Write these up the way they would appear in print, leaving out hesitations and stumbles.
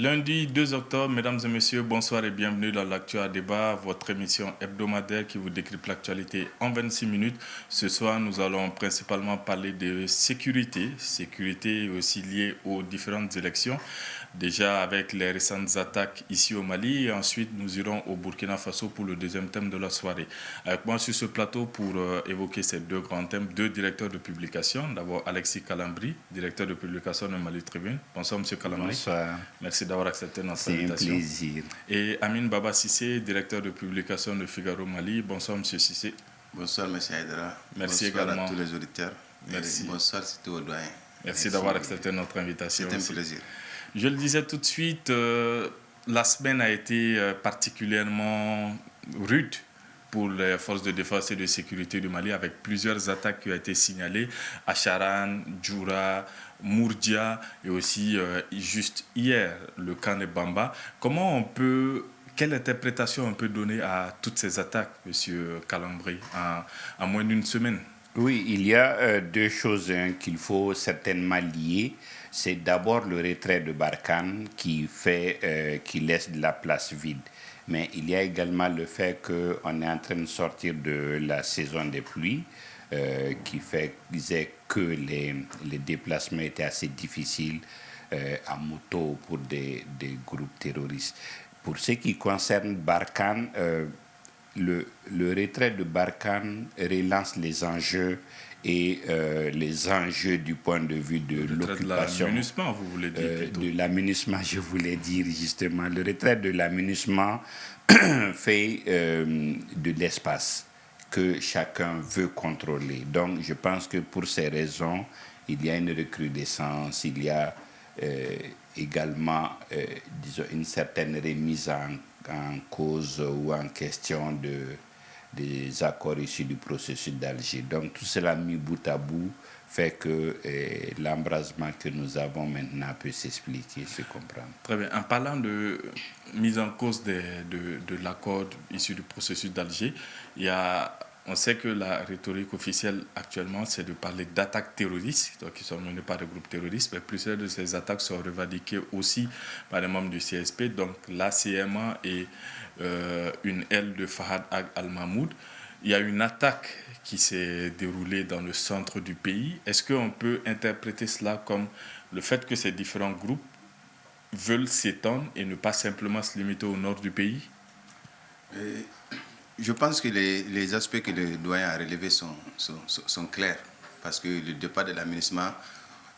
Lundi 2 octobre, mesdames et messieurs, bonsoir et bienvenue dans l'Actu à débat, votre émission hebdomadaire qui vous décrypte l'actualité en 26 minutes. Ce soir, nous allons principalement parler de sécurité aussi liée aux différentes élections. Déjà avec les récentes attaques ici au Mali et ensuite nous irons au Burkina Faso pour le deuxième thème de la soirée. Avec moi sur ce plateau pour évoquer ces deux grands thèmes, deux directeurs de publication. D'abord Alexis Kalambri, directeur de publication de Mali Tribune. Bonsoir Monsieur Kalambri. Bonsoir. Merci d'avoir accepté notre invitation. C'est un plaisir. Et Amine Baba Sissé, directeur de publication de Figaro Mali. Bonsoir Monsieur Sissé. Bonsoir M. Haïdara. Merci bonsoir également à tous les auditeurs. Merci. Bonsoir surtout aux doyens. Merci d'avoir accepté notre invitation. C'est un aussi. plaisir. Je le disais tout de suite, la semaine a été particulièrement rude pour les forces de défense et de sécurité du Mali, avec plusieurs attaques qui ont été signalées à Charan, Djoura, Mourdia et aussi juste hier le camp de Bamba. Quelle interprétation on peut donner à toutes ces attaques, Monsieur Kalambri, en moins d'une semaine? Oui, il y a deux choses qu'il faut certainement lier. C'est d'abord le retrait de Barkhane qui laisse de la place vide. Mais il y a également le fait qu'on est en train de sortir de la saison des pluies, qui disait que les déplacements étaient assez difficiles en moto pour des groupes terroristes. Pour ce qui concerne Barkhane, le retrait de Barkhane relance les enjeux et les enjeux du point de vue de l'occupation. De l'aménagement, vous voulez dire plutôt. De l'aménagement, je voulais dire justement. Le retrait de l'aménagement fait de l'espace que chacun veut contrôler. Donc, je pense que pour ces raisons, il y a une recrudescence, il y a également, disons, une certaine remise en cause ou en question des accords issus du processus d'Alger. Donc tout cela mis bout à bout fait que l'embrasement que nous avons maintenant peut s'expliquer, se comprendre. Très bien. En parlant de mise en cause de l'accord issu du processus d'Alger, on sait que la rhétorique officielle actuellement, c'est de parler d'attaques terroristes, donc qui sont menées par des groupes terroristes, mais plusieurs de ces attaques sont revendiquées aussi par les membres du CSP, donc l'ACMA et une aile de Fahad al-Mahmoud. Il y a une attaque qui s'est déroulée dans le centre du pays. Est-ce qu'on peut interpréter cela comme le fait que ces différents groupes veulent s'étendre et ne pas simplement se limiter au nord du pays? Je pense que les aspects que le doyen a relevés sont clairs. Parce que le départ de l'aménagement,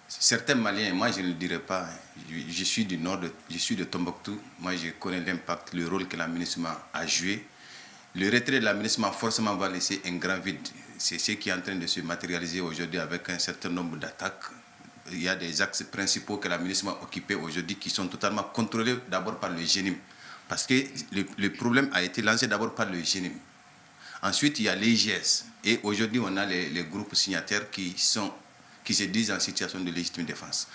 certains Maliens, moi je ne le dirais pas, je suis du nord, je suis de Tombouctou, moi je connais l'impact, le rôle que l'aménagement a joué. Le retrait de l'aménagement forcément va laisser un grand vide. C'est ce qui est en train de se matérialiser aujourd'hui avec un certain nombre d'attaques. Il y a des axes principaux que l'aménagement occupait aujourd'hui qui sont totalement contrôlés d'abord par le GNIM. Parce que le problème a été lancé d'abord par le GNIM. Ensuite, il y a l'IGS. Et aujourd'hui, on a les groupes signataires qui se disent en situation de légitime défense.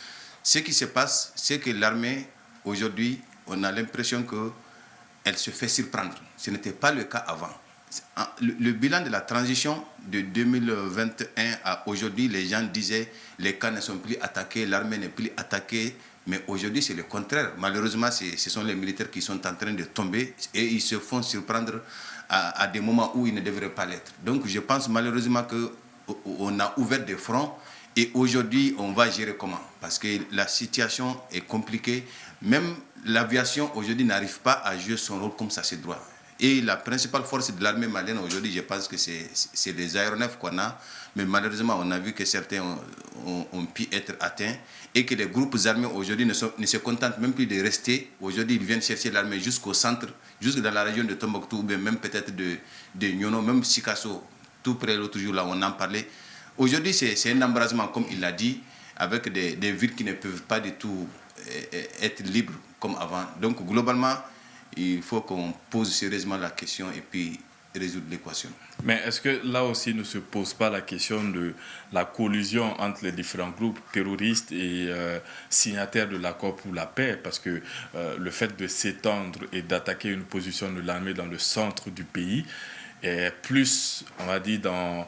Ce qui se passe, c'est que l'armée, aujourd'hui, on a l'impression qu'elle se fait surprendre. Ce n'était pas le cas avant. Le bilan de la transition de 2021 à aujourd'hui, les gens disaient les camps ne sont plus attaqués, l'armée n'est plus attaquée. Mais aujourd'hui, c'est le contraire. Malheureusement, ce sont les militaires qui sont en train de tomber et ils se font surprendre à des moments où ils ne devraient pas l'être. Donc, je pense malheureusement qu'on a ouvert des fronts et aujourd'hui, on va gérer comment? Parce que la situation est compliquée. Même l'aviation, aujourd'hui, n'arrive pas à jouer son rôle comme ça se doit. Et la principale force de l'armée malienne aujourd'hui, je pense que c'est les aéronefs qu'on a. Mais malheureusement, on a vu que certains ont pu être atteints et que les groupes armés aujourd'hui ne se contentent même plus de rester. Aujourd'hui, ils viennent chercher l'armée jusqu'au centre, jusque dans la région de Tombouctou, ou même peut-être de Nyono, même Sikasso, tout près l'autre jour, là, on en parlait. Aujourd'hui, c'est un embrasement, comme il l'a dit, avec des villes qui ne peuvent pas du tout être libres comme avant. Donc, globalement, il faut qu'on pose sérieusement la question et puis résoudre l'équation. Mais est-ce que là aussi ne se pose pas la question de la collusion entre les différents groupes terroristes et signataires de l'accord pour la paix? Parce que le fait de s'étendre et d'attaquer une position de l'armée dans le centre du pays est plus, on va dire, dans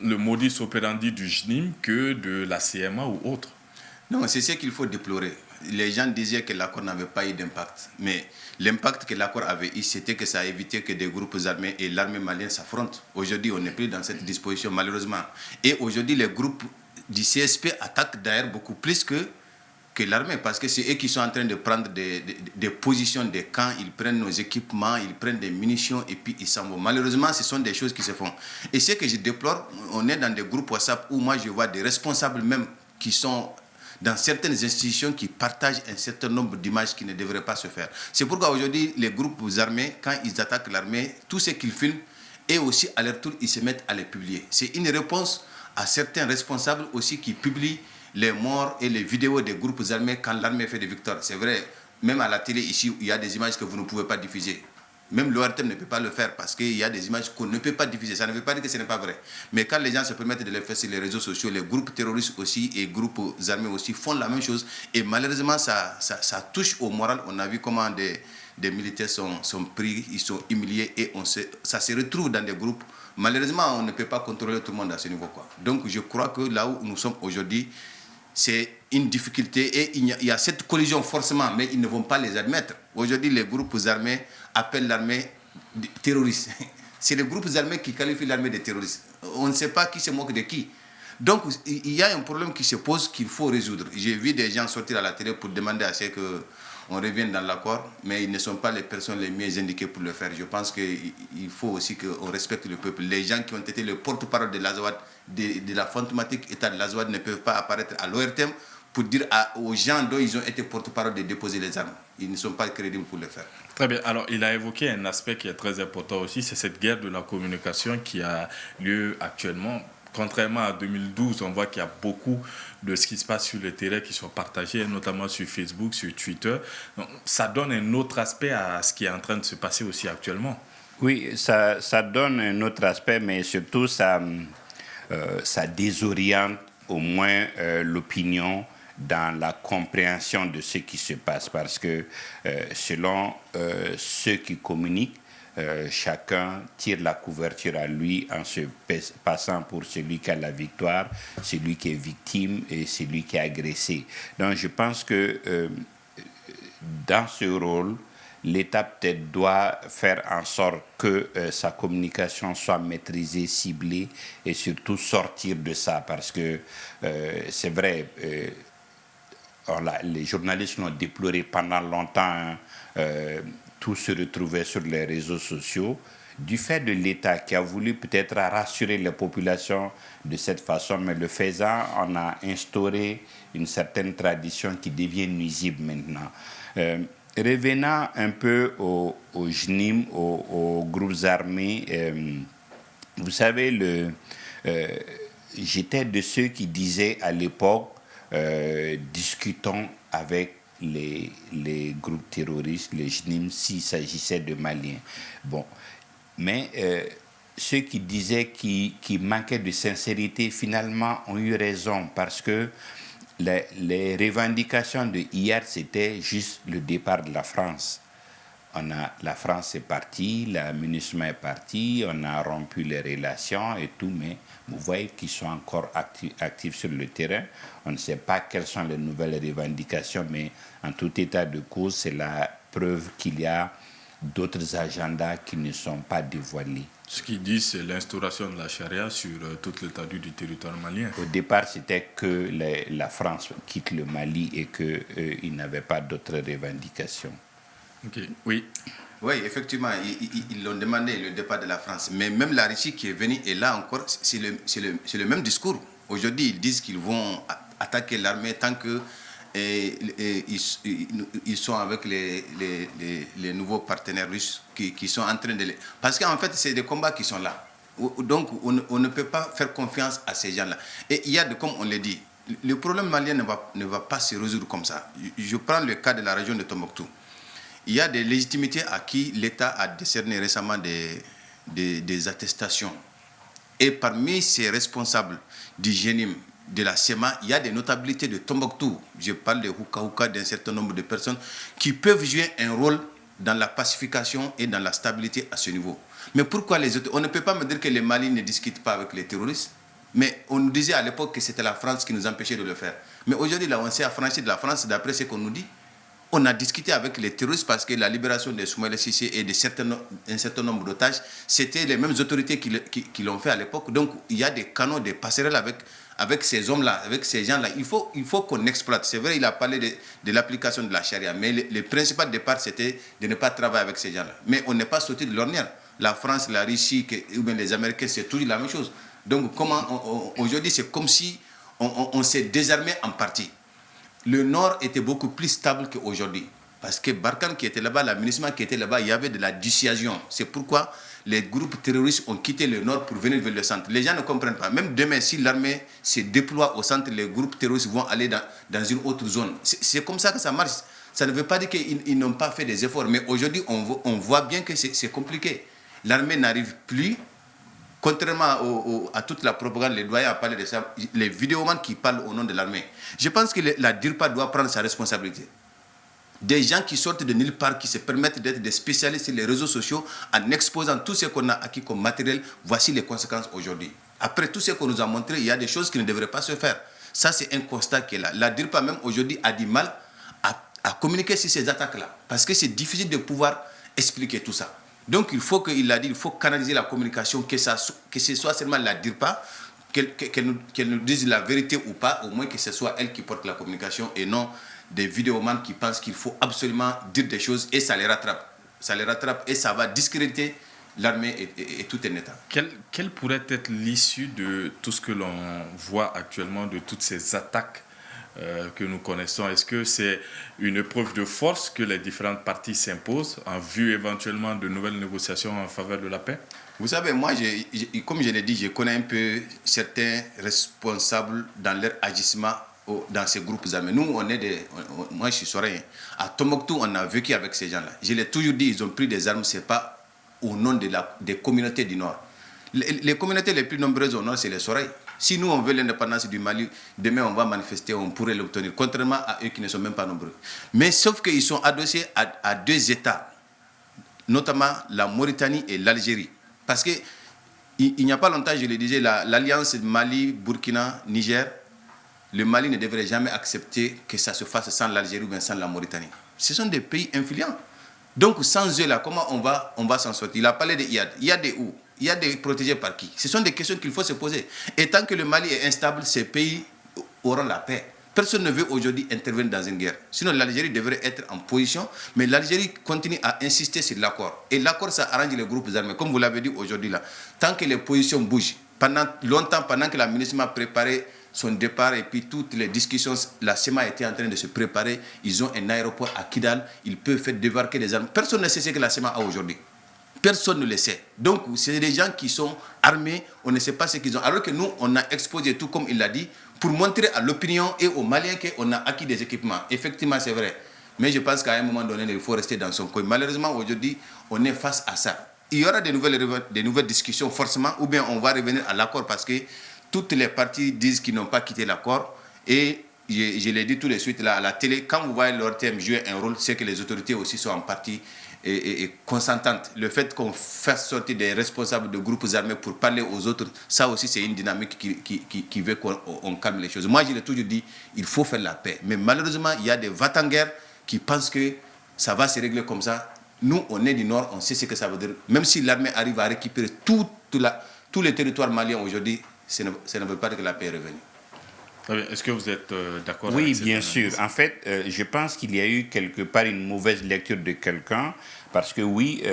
le modus operandi du GNIM que de la CMA ou autre. Non, c'est ce qu'il faut déplorer. les gens disaient que l'accord n'avait pas eu d'impact. Mais l'impact que l'accord avait eu, c'était que ça a évité que des groupes armés et l'armée malienne s'affrontent. Aujourd'hui, on n'est plus dans cette disposition, malheureusement. Et aujourd'hui, les groupes du CSP attaquent d'ailleurs beaucoup plus que l'armée, parce que c'est eux qui sont en train de prendre des positions, des camps, ils prennent nos équipements, ils prennent des munitions et puis ils s'en vont. Malheureusement, ce sont des choses qui se font. Et ce que je déplore, on est dans des groupes WhatsApp où moi je vois des responsables même qui sont dans certaines institutions qui partagent un certain nombre d'images qui ne devraient pas se faire. C'est pourquoi aujourd'hui, les groupes armés, quand ils attaquent l'armée, tout ce qu'ils filment, et aussi à leur tour, ils se mettent à les publier. C'est une réponse à certains responsables aussi qui publient les morts et les vidéos des groupes armés quand l'armée fait des victoires. C'est vrai, même à la télé ici, il y a des images que vous ne pouvez pas diffuser. Même l'ORTM ne peut pas le faire parce qu'il y a des images qu'on ne peut pas diffuser. Ça ne veut pas dire que ce n'est pas vrai. Mais quand les gens se permettent de les faire sur les réseaux sociaux, les groupes terroristes aussi et groupes armés aussi font la même chose. Et malheureusement, ça touche au moral. On a vu comment des militaires sont pris, ils sont humiliés et ça se retrouve dans des groupes. Malheureusement, on ne peut pas contrôler tout le monde à ce niveau, quoi. Donc je crois que là où nous sommes aujourd'hui, c'est une difficulté et il y a cette collision forcément, mais ils ne vont pas les admettre. Aujourd'hui, les groupes armés appellent l'armée terroriste. C'est les groupes armés qui qualifient l'armée de terroriste. On ne sait pas qui se moque de qui. Donc, il y a un problème qui se pose qu'il faut résoudre. J'ai vu des gens sortir à la télé pour demander à ce qu'on revienne dans l'accord, mais ils ne sont pas les personnes les mieux indiquées pour le faire. Je pense qu'il faut aussi qu'on respecte le peuple. Les gens qui ont été le porte-parole de l'Azawad, de la fantomatique État de l'Azawad, ne peuvent pas apparaître à l'ORTM pour dire aux gens dont ils ont été porte-parole de déposer les armes. Ils ne sont pas crédibles pour le faire. Très bien. Alors, il a évoqué un aspect qui est très important aussi, c'est cette guerre de la communication qui a lieu actuellement. Contrairement à 2012, on voit qu'il y a beaucoup de ce qui se passe sur le terrain qui sont partagés, notamment sur Facebook, sur Twitter. Donc, ça donne un autre aspect à ce qui est en train de se passer aussi actuellement. Oui, ça donne un autre aspect, mais surtout ça désoriente au moins l'opinion dans la compréhension de ce qui se passe, parce que selon ceux qui communiquent, chacun tire la couverture à lui en se passant pour celui qui a la victoire, celui qui est victime et celui qui est agressé. Donc je pense que dans ce rôle, l'État peut-être doit faire en sorte que sa communication soit maîtrisée, ciblée et surtout sortir de ça, parce que c'est vrai, les journalistes l'ont déploré pendant longtemps, tout se retrouvait sur les réseaux sociaux, du fait de l'État qui a voulu peut-être rassurer les populations de cette façon, mais le faisant, on a instauré une certaine tradition qui devient nuisible maintenant. Revenant un peu aux JNIM, aux groupes armés, vous savez, j'étais de ceux qui disaient à l'époque, discutons avec les groupes terroristes, les JNIM, s'il s'agissait de Maliens. Bon, mais ceux qui disaient qu'il manquait de sincérité, finalement, ont eu raison, parce que les revendications de hier, c'était juste le départ de la France. La France est partie, la MINUSMA est partie, on a rompu les relations et tout, mais vous voyez qu'ils sont encore actifs sur le terrain. On ne sait pas quelles sont les nouvelles revendications, mais en tout état de cause, c'est la preuve qu'il y a d'autres agendas qui ne sont pas dévoilés. Ce qu'ils disent, c'est l'instauration de la charia sur toute l'étendue du territoire malien. Au départ, c'était que la France quitte le Mali et qu'ils n'avaient pas d'autres revendications. Ok, oui. Oui, effectivement, ils l'ont demandé, le départ de la France. Mais même la Russie qui est venue, et là encore, c'est le même discours. Aujourd'hui, ils disent qu'ils vont attaquer l'armée tant que ils sont avec les nouveaux partenaires russes qui sont en train de les... Parce qu'en fait, c'est des combats qui sont là. Donc, on ne peut pas faire confiance à ces gens-là. Et il y a, comme on l'a dit, le problème malien ne va pas se résoudre comme ça. Je prends le cas de la région de Tombouctou. Il y a des légitimités à qui l'État a décerné récemment des attestations. Et parmi ces responsables du GNIM, de la SEMA, il y a des notabilités de Tombouctou. Je parle de Houka d'un certain nombre de personnes qui peuvent jouer un rôle dans la pacification et dans la stabilité à ce niveau. Mais pourquoi les autres? On ne peut pas me dire que les Maliens ne discutent pas avec les terroristes. Mais on nous disait à l'époque que c'était la France qui nous empêchait de le faire. Mais aujourd'hui, là, on s'est affranchi de la France, d'après ce qu'on nous dit. On a discuté avec les terroristes parce que la libération de Soumaïla Cissé et un certain nombre d'otages, c'était les mêmes autorités qui l'ont fait à l'époque. Donc, il y a des canaux, des passerelles avec ces hommes-là, avec ces gens-là. Il faut qu'on exploite. C'est vrai, il a parlé de l'application de la charia, mais le principal départ, c'était de ne pas travailler avec ces gens-là. Mais on n'est pas sorti de l'ornière. La France, la Russie, ou bien les Américains, c'est toujours la même chose. Donc, aujourd'hui, c'est comme si on s'est désarmé en partie. Le Nord était beaucoup plus stable qu'aujourd'hui. Parce que Barkhane qui était là-bas, l'administration qui était là-bas, il y avait de la dissuasion. C'est pourquoi les groupes terroristes ont quitté le Nord pour venir vers le centre. Les gens ne comprennent pas. Même demain, si l'armée se déploie au centre, les groupes terroristes vont aller dans une autre zone. C'est comme ça que ça marche. Ça ne veut pas dire qu'ils n'ont pas fait des efforts. Mais aujourd'hui, on voit bien que c'est compliqué. L'armée n'arrive plus. Contrairement à toute la propagande, les doyens ont parlé de ça, les vidéomans qui parlent au nom de l'armée. Je pense que la DIRPA doit prendre sa responsabilité. Des gens qui sortent de nulle part, qui se permettent d'être des spécialistes sur les réseaux sociaux en exposant tout ce qu'on a acquis comme matériel, voici les conséquences aujourd'hui. Après tout ce qu'on nous a montré, il y a des choses qui ne devraient pas se faire. Ça, c'est un constat qui est là. La DIRPA même aujourd'hui a du mal à communiquer sur ces attaques-là, parce que c'est difficile de pouvoir expliquer tout ça. Donc, il faut canaliser la communication, que ce soit seulement la DIRPA, qu'elle nous dise la vérité ou pas, au moins que ce soit elle qui porte la communication et non des vidéomans qui pensent qu'il faut absolument dire des choses et ça les rattrape. Ça les rattrape et ça va discréditer l'armée et tout un État. Quelle pourrait être l'issue de tout ce que l'on voit actuellement, de toutes ces attaques que nous connaissons? Est-ce que c'est une épreuve de force que les différentes parties s'imposent en vue éventuellement de nouvelles négociations en faveur de la paix? Vous savez, moi, comme je l'ai dit, je connais un peu certains responsables dans leur agissement dans ces groupes armés. Nous, moi, je suis soraïen. À Tombouctou, on a vécu avec ces gens-là. Je l'ai toujours dit, ils ont pris des armes, ce n'est pas au nom des communautés du Nord. Les communautés les plus nombreuses au Nord, c'est les Soraïs. Si nous, on veut l'indépendance du Mali, demain, on va manifester, on pourrait l'obtenir, contrairement à eux qui ne sont même pas nombreux. Mais sauf qu'ils sont adossés à deux États, notamment la Mauritanie et l'Algérie. Parce qu'il n'y a pas longtemps, je le disais, l'alliance Mali-Burkina-Niger, le Mali ne devrait jamais accepter que ça se fasse sans l'Algérie ou bien sans la Mauritanie. Ce sont des pays influents. Donc, sans eux, là, comment on va s'en sortir? Il a parlé de IAD. IAD est où? IAD est protégé par qui? Ce sont des questions qu'il faut se poser. Et tant que le Mali est instable, ces pays auront la paix. Personne ne veut aujourd'hui intervenir dans une guerre. Sinon, l'Algérie devrait être en position, mais l'Algérie continue à insister sur l'accord. Et l'accord, ça arrange les groupes armés. Comme vous l'avez dit aujourd'hui, là, tant que les positions bougent, pendant que la ministre a préparé son départ et puis toutes les discussions, la CEMA était en train de se préparer, ils ont un aéroport à Kidal, ils peuvent faire débarquer des armes. Personne ne sait ce que la CEMA a aujourd'hui. Personne ne le sait. Donc, c'est des gens qui sont armés, on ne sait pas ce qu'ils ont. Alors que nous, on a exposé tout comme il l'a dit, pour montrer à l'opinion et aux Maliens qu'on a acquis des équipements. Effectivement, c'est vrai. Mais je pense qu'à un moment donné, il faut rester dans son coin. Malheureusement, aujourd'hui, on est face à ça. Il y aura des nouvelles discussions forcément, ou bien on va revenir à l'accord parce que toutes les parties disent qu'ils n'ont pas quitté l'accord. Et je l'ai dit tout de suite là, à la télé, quand vous voyez leur thème jouer un rôle, c'est que les autorités aussi sont en partie et consentantes. Le fait qu'on fasse sortir des responsables de groupes armés pour parler aux autres, ça aussi c'est une dynamique qui veut qu'on calme les choses. Moi je l'ai toujours dit, il faut faire la paix. Mais malheureusement, il y a des va-t-en-guerre qui pensent que ça va se régler comme ça. Nous, on est du Nord, on sait ce que ça veut dire. Même si l'armée arrive à récupérer tous les territoires maliens aujourd'hui, ça ne veut pas dire que la paix est revenue. Est-ce que vous êtes d'accord avec ça? Oui, bien sûr. En fait, je pense qu'il y a eu quelque part une mauvaise lecture de quelqu'un, parce que oui,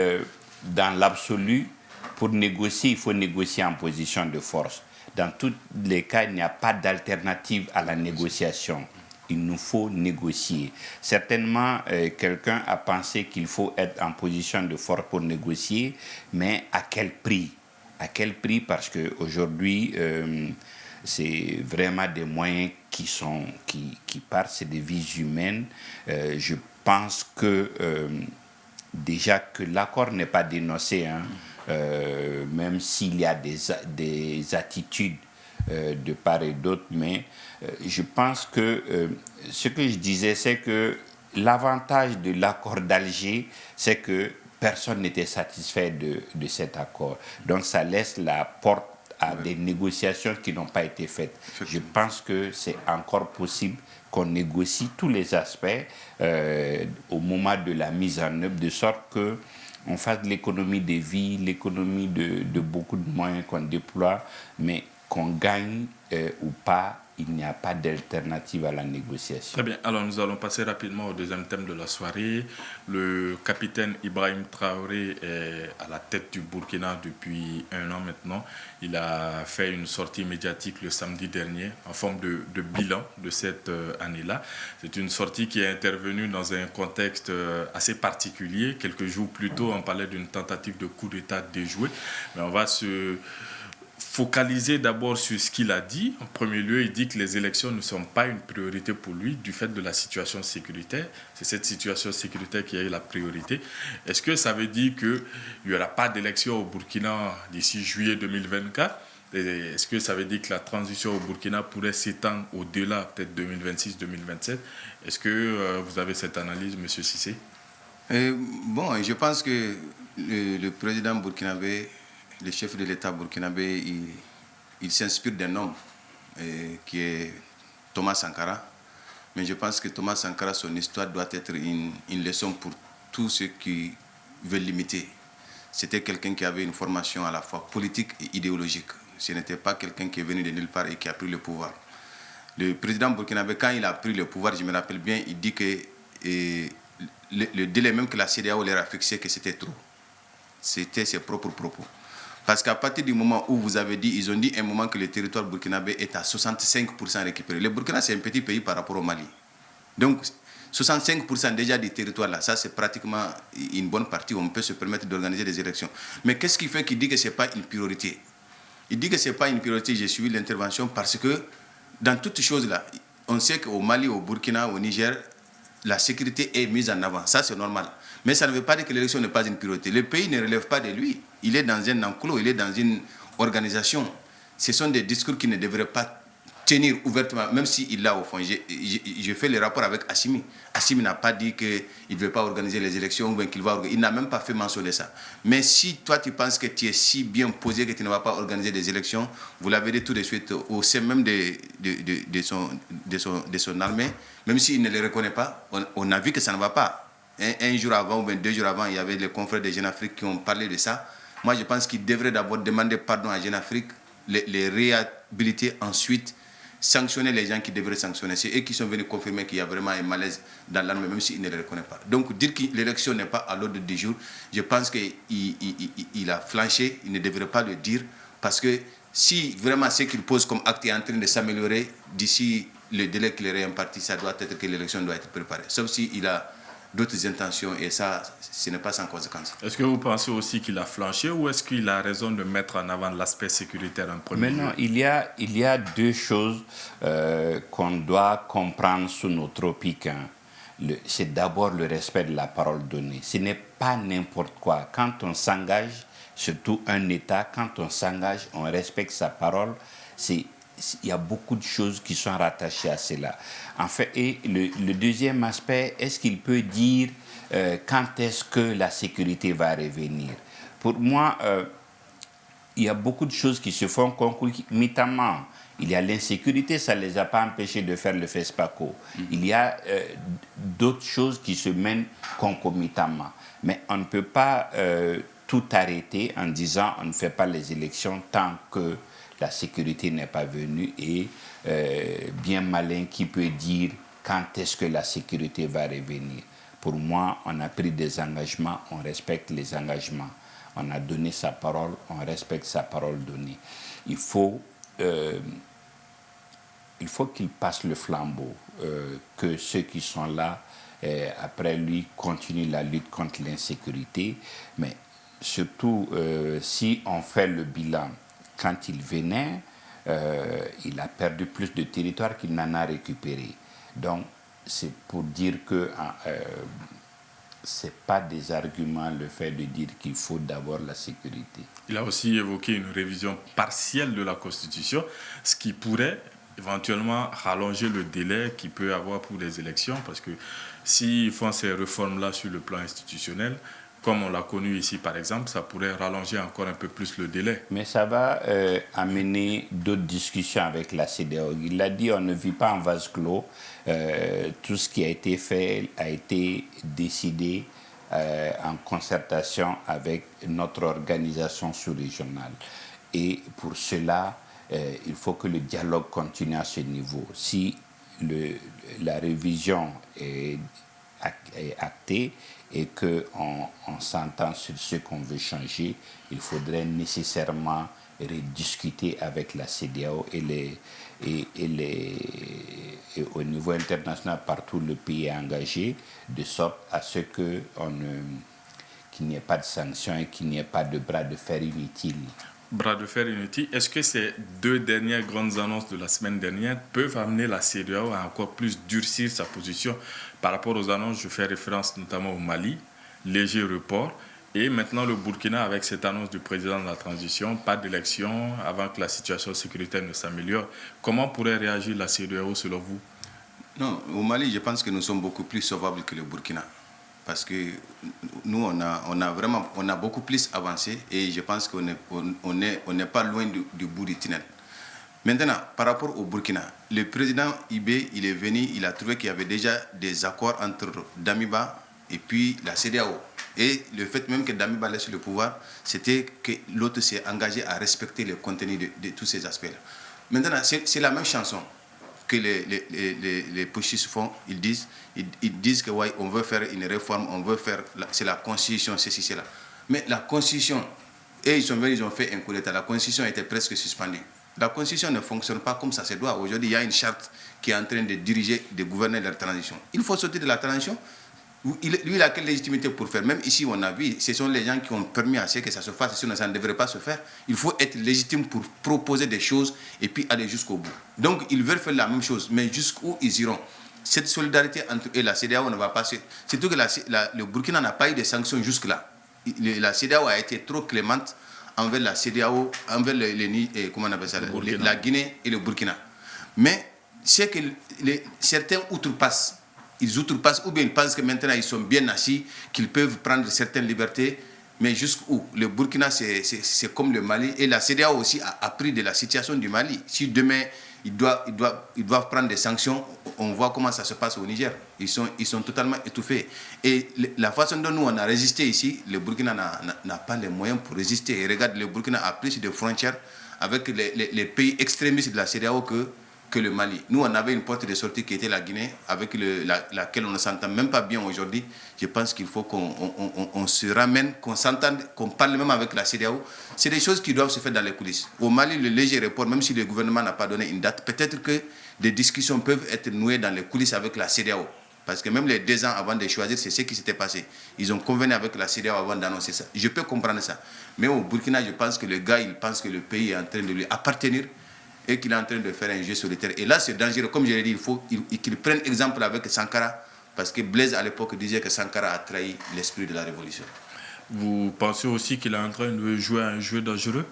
dans l'absolu, pour négocier, il faut négocier en position de force. Dans tous les cas, il n'y a pas d'alternative à la négociation. Il nous faut négocier. Certainement, quelqu'un a pensé qu'il faut être en position de force pour négocier, mais à quel prix? À quel prix? Parce qu'aujourd'hui, c'est vraiment des moyens qui partent, c'est des vies humaines. Je pense que déjà que l'accord n'est pas dénoncé, hein, même s'il y a des attitudes de part et d'autre, mais je pense que ce que je disais, c'est que l'avantage de l'accord d'Alger, c'est que personne n'était satisfait de cet accord. Donc ça laisse la porte à des négociations qui n'ont pas été faites. Je pense que c'est encore possible qu'on négocie tous les aspects au moment de la mise en œuvre, de sorte que on fasse de l'économie de vie, l'économie de beaucoup de moyens qu'on déploie, mais qu'on gagne ou pas, il n'y a pas d'alternative à la négociation. Très bien. Alors, nous allons passer rapidement au deuxième thème de la soirée. Le capitaine Ibrahim Traoré est à la tête du Burkina depuis 1 an maintenant. Il a fait une sortie médiatique le samedi dernier en forme de bilan de cette année-là. C'est une sortie qui est intervenue dans un contexte assez particulier. Quelques jours plus tôt, on parlait d'une tentative de coup d'État déjouée. Mais on va se focaliser d'abord sur ce qu'il a dit. En premier lieu, il dit que les élections ne sont pas une priorité pour lui du fait de la situation sécuritaire. C'est cette situation sécuritaire qui a eu la priorité. Est-ce que ça veut dire qu'il n'y aura pas d'élections au Burkina d'ici juillet 2024 ? Est-ce que ça veut dire que la transition au Burkina pourrait s'étendre au-delà, peut-être 2026-2027 ? Est-ce que vous avez cette analyse, M. Cissé ? Bon, je pense que le président burkinabé, le chef de l'État burkinabé, il s'inspire d'un homme qui est Thomas Sankara. Mais je pense que Thomas Sankara, son histoire doit être une leçon pour tous ceux qui veulent l'imiter. C'était quelqu'un qui avait une formation à la fois politique et idéologique. Ce n'était pas quelqu'un qui est venu de nulle part et qui a pris le pouvoir. Le président burkinabé, quand il a pris le pouvoir, je me rappelle bien, il dit que le délai même que la CEDEAO leur a fixé, que c'était trop. C'était ses propres propos. Parce qu'à partir du moment où vous avez dit, ils ont dit un moment que le territoire burkinabé est à 65% récupéré. Le Burkina, c'est un petit pays par rapport au Mali. Donc, 65% déjà du territoire là, ça c'est pratiquement une bonne partie où on peut se permettre d'organiser des élections. Mais qu'est-ce qui fait qu'il dit que ce n'est pas une priorité ? Il dit que ce n'est pas une priorité, j'ai suivi l'intervention, parce que dans toutes choses là, on sait qu'au Mali, au Burkina, au Niger, la sécurité est mise en avant. Ça, c'est normal. Mais ça ne veut pas dire que l'élection n'est pas une priorité. Le pays ne relève pas de lui. Il est dans un enclos, il est dans une organisation. Ce sont des discours qui ne devraient pas tenir ouvertement, même s'il l'a au fond. Je fais le rapport avec Assimi. Assimi n'a pas dit qu'il ne veut pas organiser les élections ou qu'il va organiser. Il n'a même pas fait mention de ça. Mais si toi, tu penses que tu es si bien posé que tu ne vas pas organiser des élections, vous l'avez dit tout de suite au sein même de son armée, même s'il ne les reconnaît pas, on a vu que ça ne va pas. Un jour avant ou bien 2 jours avant, il y avait les confrères de Jeune Afrique qui ont parlé de ça. Moi, je pense qu'il devrait d'abord demander pardon à Jeune Afrique, les réhabiliter ensuite, sanctionner les gens qui devraient sanctionner. C'est eux qui sont venus confirmer qu'il y a vraiment un malaise dans l'armée, même s'ils ne le reconnaissent pas. Donc, dire que l'élection n'est pas à l'ordre du jour, je pense qu'il a flanché, il ne devrait pas le dire, parce que si vraiment ce qu'il pose comme acte est en train de s'améliorer, d'ici le délai qu'il est imparti, ça doit être que l'élection doit être préparée. Sauf s'il a d'autres intentions, et ça, ce n'est pas sans conséquence. Est-ce que vous pensez aussi qu'il a flanché, ou est-ce qu'il a raison de mettre en avant l'aspect sécuritaire en premier lieu ? Mais non, il y a 2 choses qu'on doit comprendre sous nos tropiques. C'est d'abord le respect de la parole donnée. Ce n'est pas n'importe quoi. Quand on s'engage, surtout un État, quand on s'engage, on respecte sa parole. Il y a beaucoup de choses qui sont rattachées à cela. En fait, et le deuxième aspect, est-ce qu'il peut dire quand est-ce que la sécurité va revenir ? Pour moi, il y a beaucoup de choses qui se font concomitamment. Il y a l'insécurité, ça ne les a pas empêchés de faire le FESPACO. Il y a d'autres choses qui se mènent concomitamment. Mais on ne peut pas tout arrêter en disant on ne fait pas les élections tant que la sécurité n'est pas venue, et bien malin qui peut dire quand est-ce que la sécurité va revenir. Pour moi, on a pris des engagements, on respecte les engagements. On a donné sa parole, on respecte sa parole donnée. Il faut qu'il passe le flambeau, que ceux qui sont là, après lui, continuent la lutte contre l'insécurité. Mais surtout, si on fait le bilan, quand il venait, il a perdu plus de territoire qu'il n'en a récupéré. Donc, c'est pour dire que ce n'est pas des arguments le fait de dire qu'il faut d'abord la sécurité. Il a aussi évoqué une révision partielle de la Constitution, ce qui pourrait éventuellement rallonger le délai qu'il peut avoir pour les élections, parce que s'ils font ces réformes-là sur le plan institutionnel, comme on l'a connu ici par exemple, ça pourrait rallonger encore un peu plus le délai. Mais ça va amener d'autres discussions avec la CEDEAO. Il l'a dit, on ne vit pas en vase clos. Tout ce qui a été fait a été décidé en concertation avec notre organisation sous-régionale. Et pour cela, il faut que le dialogue continue à ce niveau. Si la révision est actée et qu'on s'entend sur ce qu'on veut changer, il faudrait nécessairement rediscuter avec la CEDEAO et au niveau international, partout le pays est engagé, de sorte à ce qu'il n'y ait pas de sanctions et qu'il n'y ait pas de bras de fer inutiles. Bras de fer inutile. Est-ce que ces 2 dernières grandes annonces de la semaine dernière peuvent amener la CEDEAO à encore plus durcir sa position par rapport aux annonces? Je fais référence notamment au Mali, léger report, et maintenant le Burkina avec cette annonce du président de la transition, pas d'élection avant que la situation sécuritaire ne s'améliore. Comment pourrait réagir la CEDEAO selon vous? Non, au Mali, je pense que nous sommes beaucoup plus sauvables que le Burkina. Parce que nous, on a beaucoup plus avancé et je pense qu'on n'est pas loin du bout du tunnel. Maintenant, par rapport au Burkina, le président Ibé, il est venu, il a trouvé qu'il y avait déjà des accords entre Damiba et puis la CEDEAO. Et le fait même que Damiba laisse le pouvoir, c'était que l'autre s'est engagé à respecter le contenu de tous ces aspects-là. Maintenant, c'est la même chanson que les putschistes font. Ils disent que ouais, on veut faire une réforme, c'est la constitution, ceci, cela. Mais la constitution, et ils sont venus, ils ont fait un coup d'État, la constitution était presque suspendue. La constitution ne fonctionne pas comme ça se doit. Aujourd'hui, il y a une charte qui est en train de diriger, de gouverner la transition. Il faut sortir de la transition. Lui, il a quelle légitimité pour faire? Même ici, on a vu, ce sont les gens qui ont permis à ce que ça se fasse, sinon ça ne devrait pas se faire. Il faut être légitime pour proposer des choses et puis aller jusqu'au bout. Donc, ils veulent faire la même chose, mais jusqu'où ils iront? Cette solidarité entre eux et la CEDEAO ne va pas se... Surtout que le Burkina n'a pas eu de sanctions jusque-là. La CEDEAO a été trop clémente envers la CEDEAO, envers comment on appelle ça, la Guinée et le Burkina. Mais c'est que certains outrepassent. Ils outrepassent ou bien ils pensent que maintenant ils sont bien assis, qu'ils peuvent prendre certaines libertés, mais jusqu'où? Le Burkina, c'est comme le Mali, et la CEDEAO aussi a appris de la situation du Mali. Si demain ils doivent prendre des sanctions, on voit comment ça se passe au Niger. Ils sont totalement étouffés. Et la façon dont nous on a résisté ici, le Burkina n'a pas les moyens pour résister. Et regarde, le Burkina a plus de frontières avec les pays extrémistes de la CEDEAO que le Mali. Nous, on avait une porte de sortie qui était la Guinée, avec laquelle on ne s'entend même pas bien aujourd'hui. Je pense qu'il faut qu'on se ramène, qu'on s'entende, qu'on parle même avec la CEDEAO. C'est des choses qui doivent se faire dans les coulisses. Au Mali, le léger report, même si le gouvernement n'a pas donné une date, peut-être que des discussions peuvent être nouées dans les coulisses avec la CEDEAO. Parce que même les 2 ans avant de choisir, c'est ce qui s'était passé. Ils ont convenu avec la CEDEAO avant d'annoncer ça. Je peux comprendre ça. Mais au Burkina, je pense que le gars, il pense que le pays est en train de lui appartenir et qu'il est en train de faire un jeu solitaire. Et là, c'est dangereux. Comme je l'ai dit, il faut qu'il prenne exemple avec Sankara, parce que Blaise, à l'époque, disait que Sankara a trahi l'esprit de la révolution. Vous pensez aussi qu'il est en train de jouer un jeu dangereux?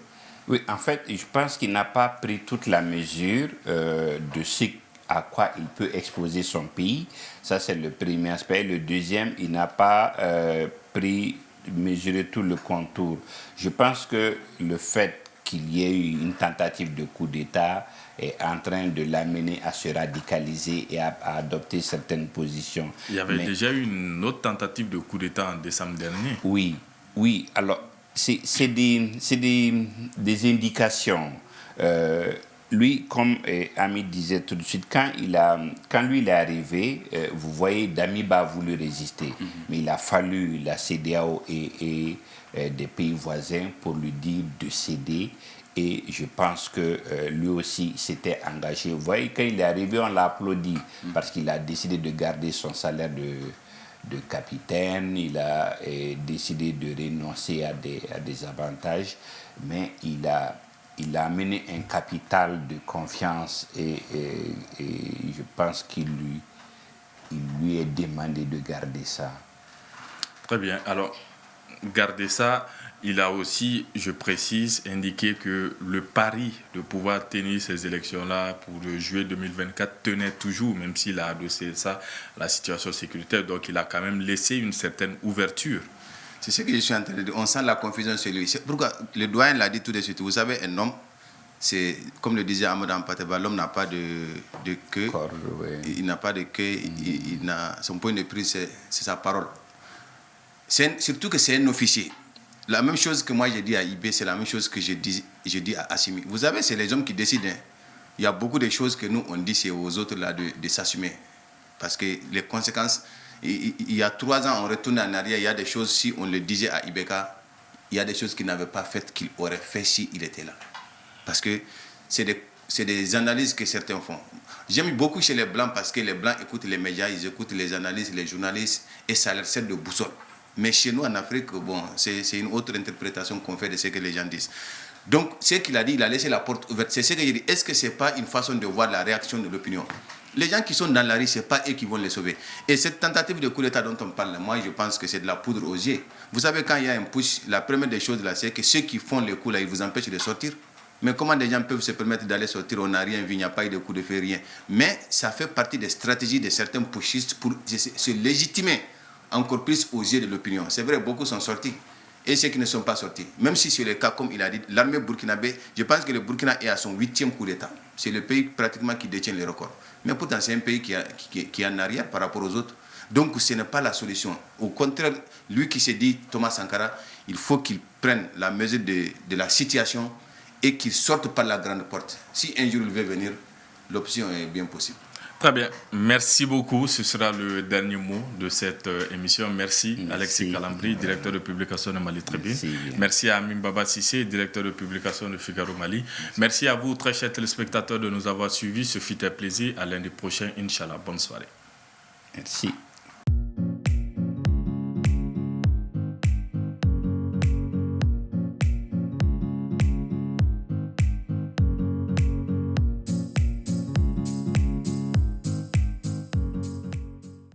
Oui, en fait, je pense qu'il n'a pas pris toute la mesure de ce à quoi il peut exposer son pays. Ça, c'est le premier aspect. Le deuxième, il n'a pas mesuré tout le contour. Je pense que le fait qu'il y ait eu une tentative de coup d'État est en train de l'amener à se radicaliser et à adopter certaines positions. Il y avait déjà eu une autre tentative de coup d'État en décembre dernier. Oui. Alors, c'est des indications. Lui, comme Hamid disait tout de suite, quand lui il est arrivé, vous voyez, Damiba a voulu résister. Mais il a fallu la CEDEAO et des pays voisins pour lui dire de céder. Et je pense que lui aussi s'était engagé. Vous voyez, quand il est arrivé, on l'a applaudi parce qu'il a décidé de garder son salaire de capitaine. Il a décidé de renoncer à des avantages. Mais il a amené un capital de confiance et je pense qu'il lui est demandé de garder ça. Très bien. Alors, garder ça, il a aussi, je précise, indiqué que le pari de pouvoir tenir ces élections-là pour le juillet 2024 tenait toujours, même s'il a adossé ça, la situation sécuritaire. Donc, il a quand même laissé une certaine ouverture. C'est ce que je suis en train de dire. On sent la confusion chez lui. C'est pourquoi le doyen l'a dit tout de suite. Vous savez, un homme, c'est comme le disait Amadou Ampateba, l'homme n'a pas de queue. Il n'a pas de queue. Son point de prise, c'est sa parole. Surtout que c'est un officier. La même chose que moi j'ai dit à IB, c'est la même chose que je dis à Assimi. Vous savez, c'est les hommes qui décident. Hein. Il y a beaucoup de choses que nous, on dit, c'est aux autres là de s'assumer. Parce que les conséquences, il y a 3 ans, on retourne en arrière, il y a des choses, si on le disait à Ibeka, il y a des choses qu'il n'avait pas faites, qu'il aurait fait s'il était là. Parce que c'est des analyses que certains font. J'aime beaucoup chez les Blancs parce que les Blancs écoutent les médias, ils écoutent les analyses, les journalistes, et ça leur sert de boussole. Mais chez nous, en Afrique, bon, c'est une autre interprétation qu'on fait de ce que les gens disent. Donc, ce qu'il a dit, il a laissé la porte ouverte. C'est ce que j'ai dit. Est-ce que ce n'est pas une façon de voir la réaction de l'opinion? Les gens qui sont dans la rue, ce n'est pas eux qui vont les sauver. Et cette tentative de coup d'État dont on parle, moi, je pense que c'est de la poudre aux yeux. Vous savez, quand il y a un push, la première des choses, là, c'est que ceux qui font les coups, là, ils vous empêchent de sortir. Mais comment des gens peuvent se permettre d'aller sortir? On n'a rien vu, il n'y a pas eu de coup de feu, rien. Mais ça fait partie des stratégies de certains pushistes pour se légitimer encore plus aux yeux de l'opinion. C'est vrai, beaucoup sont sortis. Et ceux qui ne sont pas sortis. Même si c'est le cas, comme il a dit, l'armée burkinabé, je pense que le Burkina est à son 8e coup d'État. C'est le pays pratiquement qui détient les records. Mais pourtant, c'est un pays qui est en arrière par rapport aux autres. Donc, ce n'est pas la solution. Au contraire, lui qui s'est dit, Thomas Sankara, il faut qu'il prenne la mesure de la situation et qu'il sorte par la grande porte. Si un jour il veut venir, l'option est bien possible. Très bien, merci beaucoup. Ce sera le dernier mot de cette émission. Merci Alexis Kalambri, directeur de publication de Mali Tribune. Merci à Amin Baba Sissé, directeur de publication de Figaro Mali. Merci à vous, très chers téléspectateurs, de nous avoir suivis. Ce fut un plaisir. À lundi prochain, Inch'Allah. Bonne soirée. Merci.